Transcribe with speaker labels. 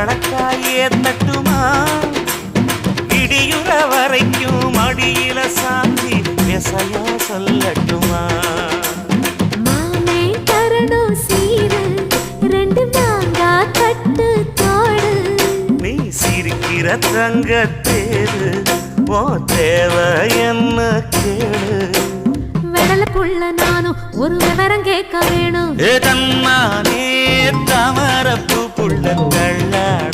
Speaker 1: வழக்காயே தட்டுமா இடியுற வரைக்கும் அடியில சாந்தி விசையா சொல்லட்டுமா
Speaker 2: மாமே தரணும் சீரு ரெண்டு மாங்கா கட்டு தோடு
Speaker 1: நீ சிரிக்கிற தங்க தேரு ஓ தேவை என்ன கேளு
Speaker 2: வெடலுக்குள்ள நானும் ஒரு விவரம் கேட்க வேணும்
Speaker 1: தன்னானே தமரப்பு புள்ள தள்ளாட